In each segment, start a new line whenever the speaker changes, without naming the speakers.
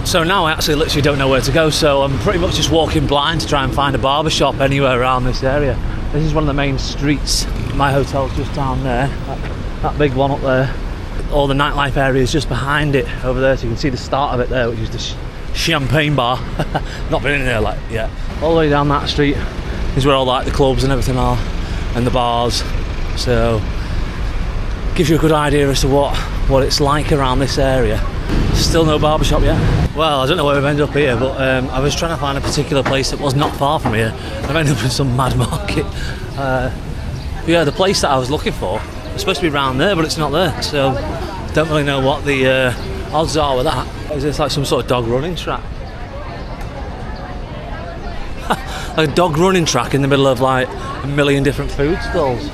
So now I actually literally don't know where to go, so I'm pretty much just walking blind to try and find a barbershop anywhere around this area. This is one of the main streets. My hotel's just down there, that big one up there. All the nightlife area is just behind it over there, so you can see the start of it there, which is the champagne bar. Not been in there like yet. All the way down that street is where all like the clubs and everything are, and the bars. So gives you a good idea as to what it's like around this area. Still no barbershop yet. Well, I don't know where we've ended up here, but I was trying to find a particular place that was not far from here. I've ended up in some mad market. Yeah, the place that I was looking for was supposed to be around there, but it's not there. So don't really know what the odds are with that. Is this like some sort of dog running track? Like a dog running track in the middle of like a million different food stalls.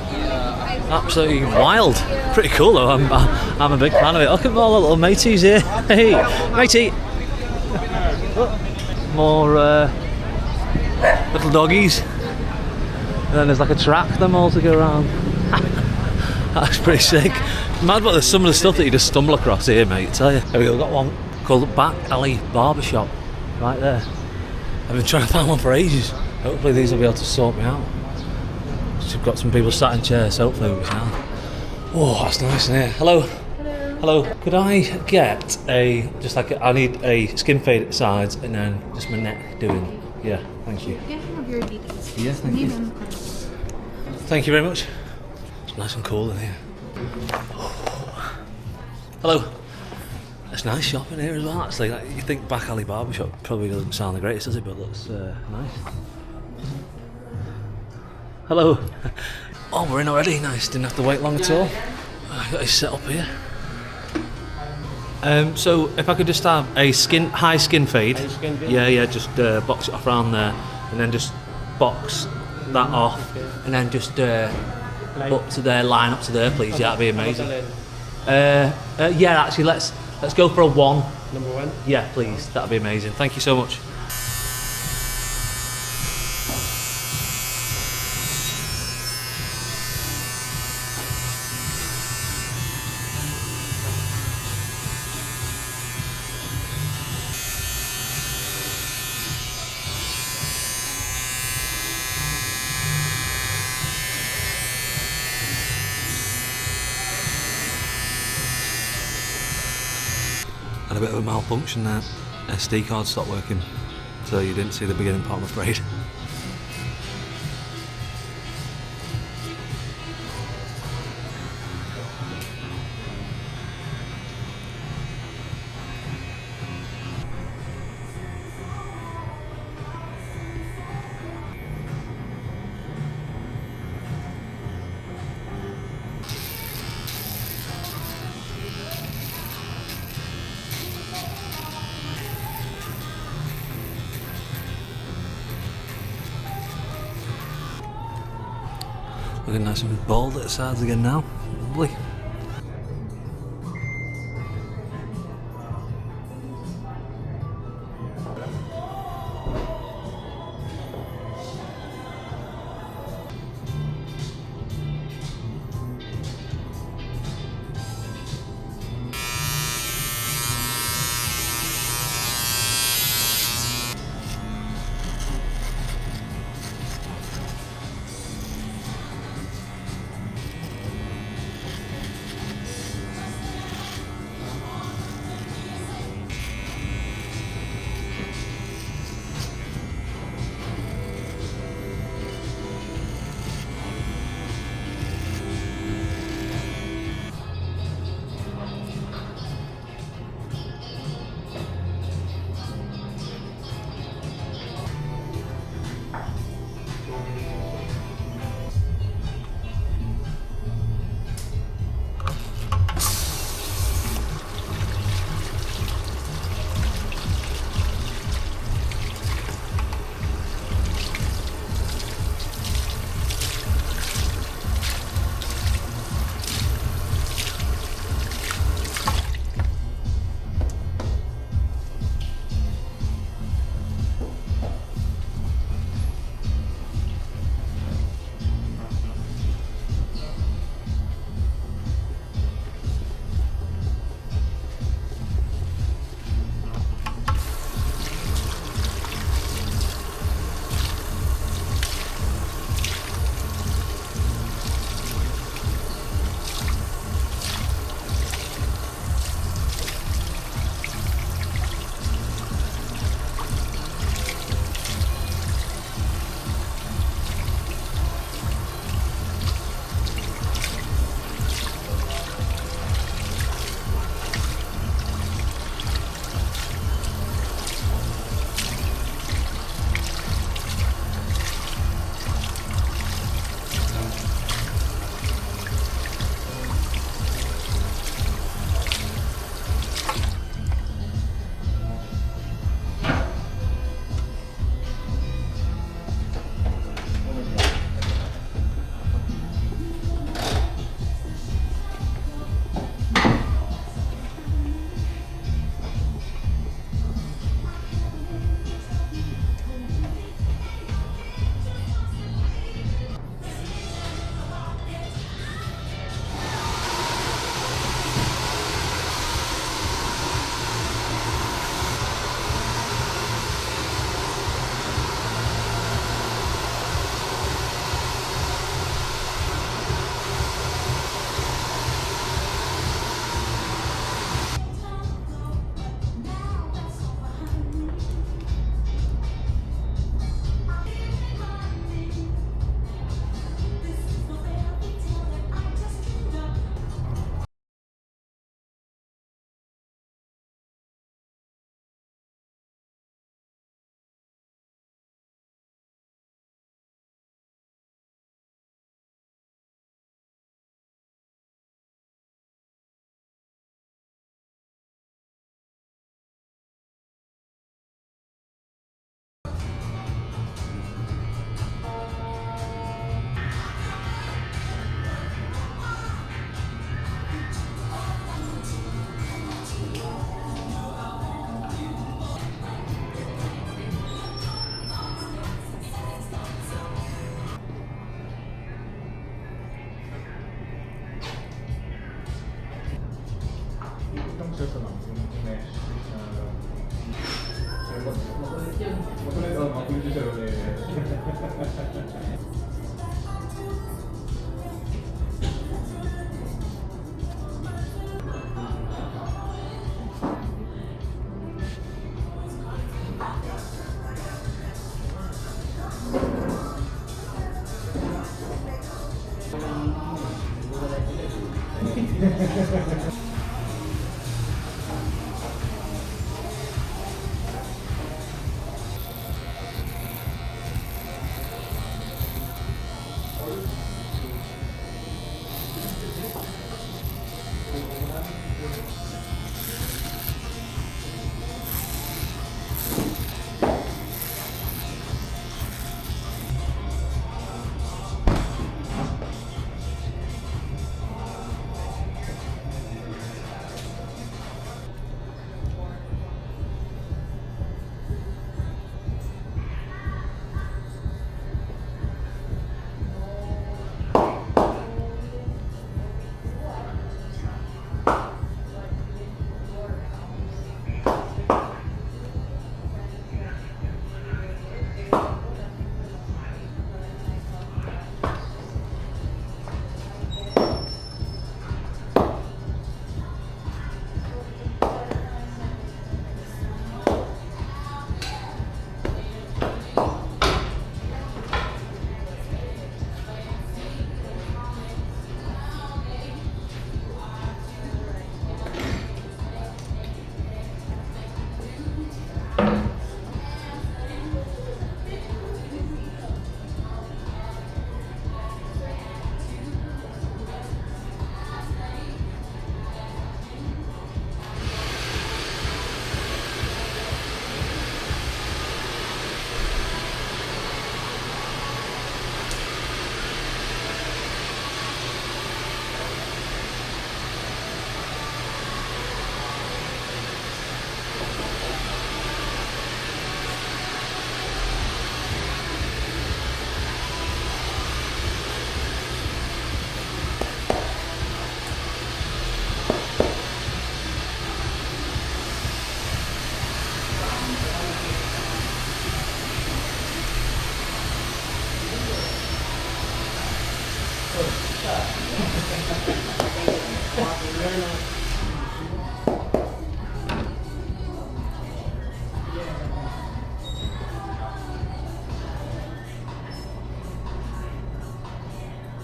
Absolutely wild. Pretty cool though. I'm a big fan of it. Look at all the little mateys here. Hey, matey. More little doggies. And then there's like a track for them all to go around. That's pretty sick. Mad about some of the stuff that you just stumble across here, mate. I tell you. There we go. We've got one called Back Alley Barbershop right there. I've been trying to find one for ages. Hopefully these will be able to sort me out. We've got some people sat in chairs, hopefully we can. Oh, that's nice in here. Hello. Hello. Hello. Could I get I need a skin fade at the sides and then just my neck doing. Yeah, thank you.
Yeah, have your details.
Yeah, thank you. Thank you very much. It's nice and cool in here. Oh. Hello. It's nice shop in here as well, actually. Like, you think Back Alley Barbershop probably doesn't sound the greatest, does it? But it looks nice. Hello. Oh, we're in already. Nice. Didn't have to wait long at all. I got it set up here. So if I could just have a high skin fade. Yeah. Just box it off around there, and then just box that off, and then just up to there, line up to there, please. Yeah, that'd be amazing. Yeah, actually, let's go for a 1.
Number 1.
Yeah, please. That'd be amazing. Thank you so much. Had a bit of a malfunction there. SD card stopped working, so you didn't see the beginning part, I'm afraid. Looking nice and bald at the sides again now. Lovely.
Gusto mo? Yung mesh. Makulit yun. Makulit, oh. Makulit yun siya ulit.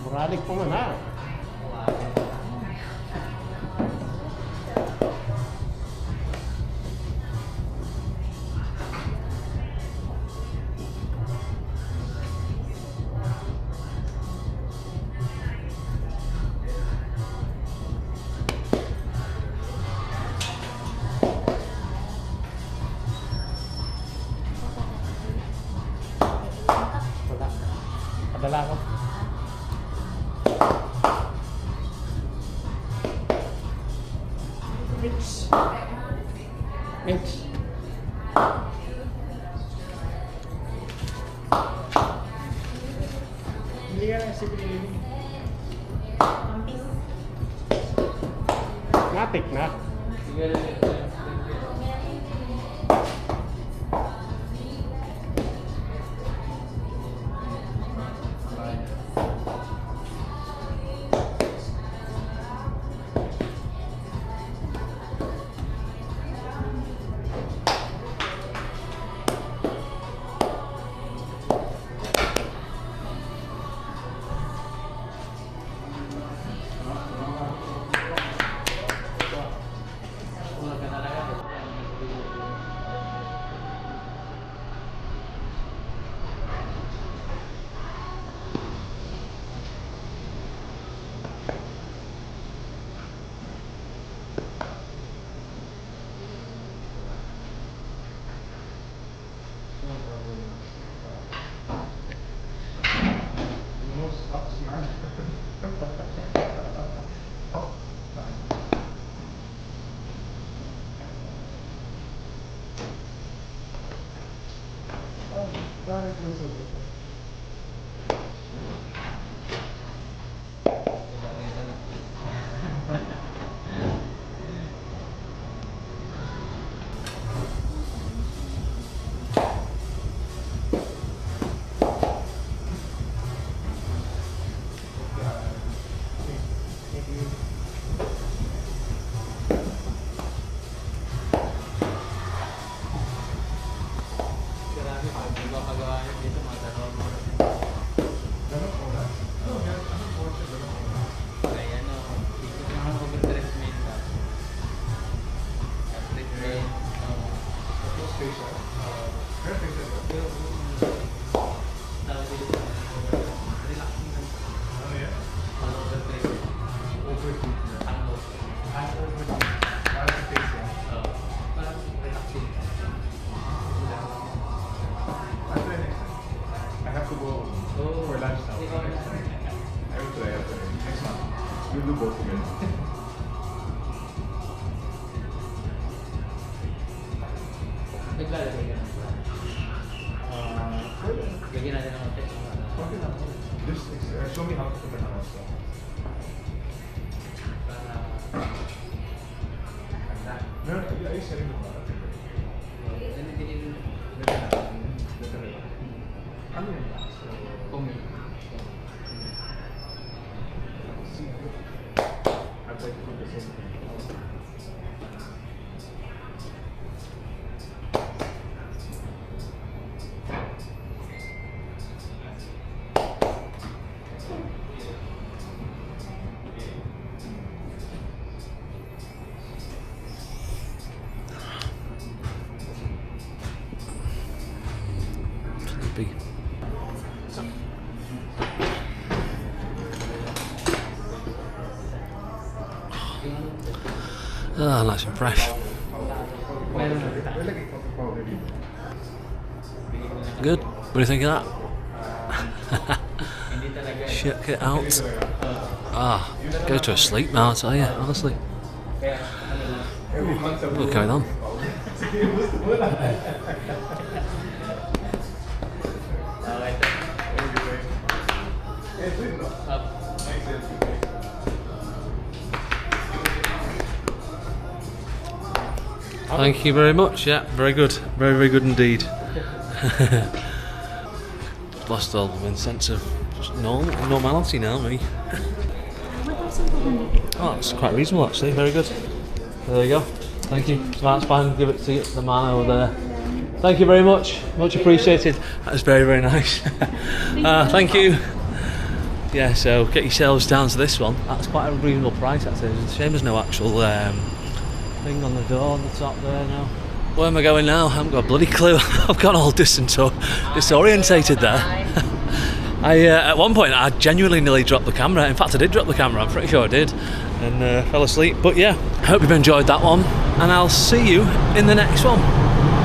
Muralig po man ha. Wala. Padala ko. Mix. Mix. Hindi ka na si Pilipin. Matik na.
We'll do both again.
Naglalagay ka. Lagyan natin ng text.
Okay lang. Just show me how to put it on also. No, are you selling the product? Ano yun ba? So, I'd like to put the same thing.
Big. Ah, nice and fresh. Good. What do you think of that? Check it out. Ah, go to sleep now, I tell you, honestly. What's going on? Thank you very much. Yeah, very good. Very, very good indeed. Lost all the sense of normality now, me. Oh, it's quite reasonable actually. Very good. There you go. Thank you. That's fine. Give it to the man over there. Thank you very much. Much appreciated. That was very, very nice. Thank you. Yeah, so get yourselves down to this one. That's quite a reasonable price actually. It's a shame there's no actual thing on the door on the top there now. Where am I going now? I haven't got a bloody clue. I've got all disorientated there. At one point I genuinely nearly dropped the camera. In fact I did drop the camera, I'm pretty sure I did, and fell asleep. But yeah, I hope you've enjoyed that one, and I'll see you in the next one.